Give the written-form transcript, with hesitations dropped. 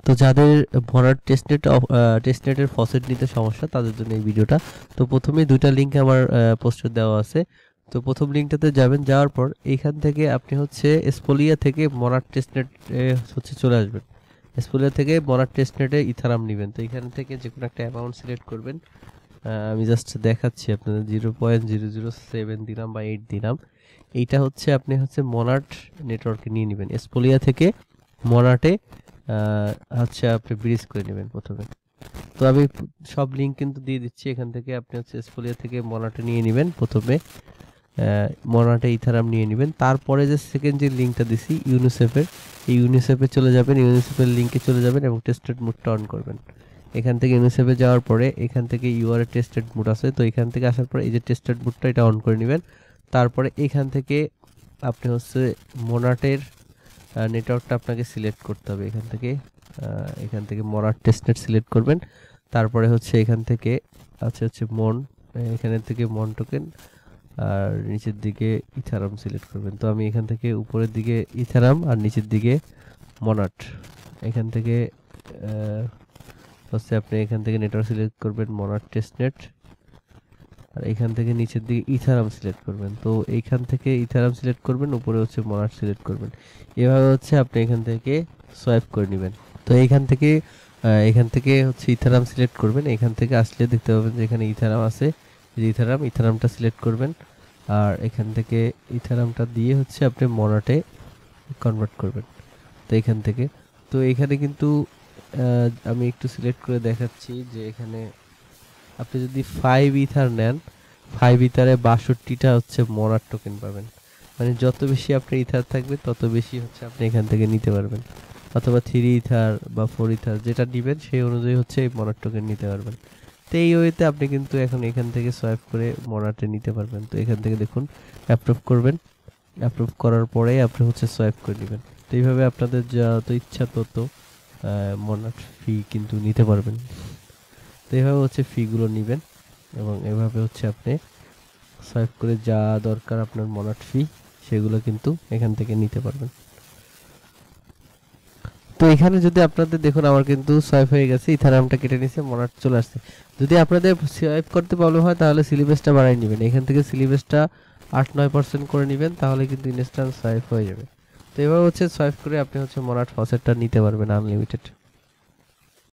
তো যাদের মনাট টেস্টনেটের ফসেট নিতে সমস্যা তাদের জন্য এই ভিডিওটা। তো প্রথমেই দুইটা লিঙ্ক আমার পোস্টে দেওয়া আছে। তো প্রথম লিঙ্কটাতে যাবেন, যাওয়ার পর এইখান থেকে আপনি হচ্ছে স্পোলিয়া থেকে মনাট টেস্টনেট হচ্ছে চলে আসবেন। স্পোলিয়া থেকে মনাট টেস্টনেটে ইথারাম নেবেন। তো এখান থেকে যে কোনো একটা অ্যামাউন্ট সিলেক্ট করবেন। আমি জাস্ট দেখাচ্ছি আপনাদের 0.007 দিলাম বা 8 দিলাম। এইটা হচ্ছে আপনি হচ্ছে মনাট নেটওয়ার্কে নিয়ে নেবেন। স্পোলিয়া থেকে মনাটে হচ্ছে আপনি ব্রিজ করে নেবেন প্রথমে। তো আমি সব লিঙ্ক কিন্তু দিয়ে দিচ্ছি। এখান থেকে আপনি হচ্ছে স্পোলিয়া থেকে মনাটে নিয়ে নেবেন প্রথমে, মনাটে ইথারাম নিয়ে নেবেন। তারপরে যে সেকেন্ড যে লিঙ্কটা দিছি ইউনিসেফের, এই ইউনিসেফে চলে যাবেন, ইউনিসেফের লিঙ্কে চলে যাবেন এবং টেস্টেড মোডটা অন করবেন। এখান থেকে ইউনিসেফে যাওয়ার পরে এখান থেকে ইউআর টেস্টেড মোড আছে, তো এখান থেকে আসার পরে এই যে টেস্টেড মোডটা এটা অন করে নেবেন। তারপরে এখান থেকে আপনি হচ্ছে মনাটের নেটওয়ার্কটা আপনাকে সিলেক্ট করতে হবে। এখান থেকে মনাট টেস্টনেট সিলেক্ট করবেন। তারপরে হচ্ছে এখান থেকে হচ্ছে মন, এখানের থেকে মন টোকেন, আর নিচের দিকে ইথারাম সিলেক্ট করবেন। তো আমি এখান থেকে উপরের দিকে ইথারাম আর নিচের দিকে মনাট, এখান থেকে হচ্ছে আপনি এখান থেকে নেটওয়ার্ক সিলেক্ট করবেন মনাট টেস্টনেট, আর এখান থেকে নিচের দিকে ইথারাম সিলেক্ট করবেন। তো এইখান থেকে ইথারাম সিলেক্ট করবেন, উপরে হচ্ছে মনাট সিলেক্ট করবেন। এভাবে হচ্ছে আপনি এখান থেকে সোয়াইপ করে নেবেন। তো এখান থেকে হচ্ছে ইথারাম সিলেক্ট করবেন। এখান থেকে আসলে দেখতে পাবেন যে এখানে ইথারাম আছে, ইথারামটা সিলেক্ট করবেন। আর এখান থেকে ইথারামটা দিয়ে হচ্ছে আপনি মনাটে কনভার্ট করবেন। তো এখানে কিন্তু আমি একটু সিলেক্ট করে দেখাচ্ছি যে এখানে আপনি যদি 5 ইথার নেন, 5 ইথারে 62টা হচ্ছে মনাট টোকেন পাবেন। মানে যত বেশি আপনার ইথার থাকবে তত বেশি হচ্ছে আপনি এখান থেকে নিতে পারবেন, অথবা 3 ইথার বা 4 ইথার যেটা নেবেন সেই অনুযায়ী হচ্ছে এই মনাট টোকেন নিতে পারবেন। তো এই ওয়েতে আপনি কিন্তু এখন এখান থেকে সোয়াইপ করে মনাটে নিতে পারবেন। তো এখান থেকে দেখুন অ্যাপ্রুভ করবেন, অ্যাপ্রুভ করার পরে আপনি হচ্ছে সোয়াইপ করে নেবেন। তো এইভাবে আপনাদের যত ইচ্ছা তত মনাট ফি কিন্তু নিতে পারবেন। তো এইভাবে হচ্ছে ফিগুলো নেবেন এবং এভাবে হচ্ছে আপনি সোয়াইপ করে যা দরকার আপনার মনাট ফি সেগুলো কিন্তু এখান থেকে নিতে পারবেন। তো এখানে যদি আপনাদের দেখুন আমার কিন্তু সোয়াইপ হয়ে গেছে, ইথারামটা কেটে নিছে, মনাট চলে আসছে। যদি আপনাদের সোয়াইপ করতে প্রবলেম হয় তাহলে সিলিবাসটা বাড়াই নেবেন। এখান থেকে সিলিবাসটা 8-9% করে নেবেন, তাহলে কিন্তু ইনস্ট্যান্ট সোয়াইপ হয়ে যাবে। তো এভাবে হচ্ছে সোয়াইপ করে আপনি হচ্ছে মনাট ফসেটটা নিতে পারবেন আনলিমিটেড।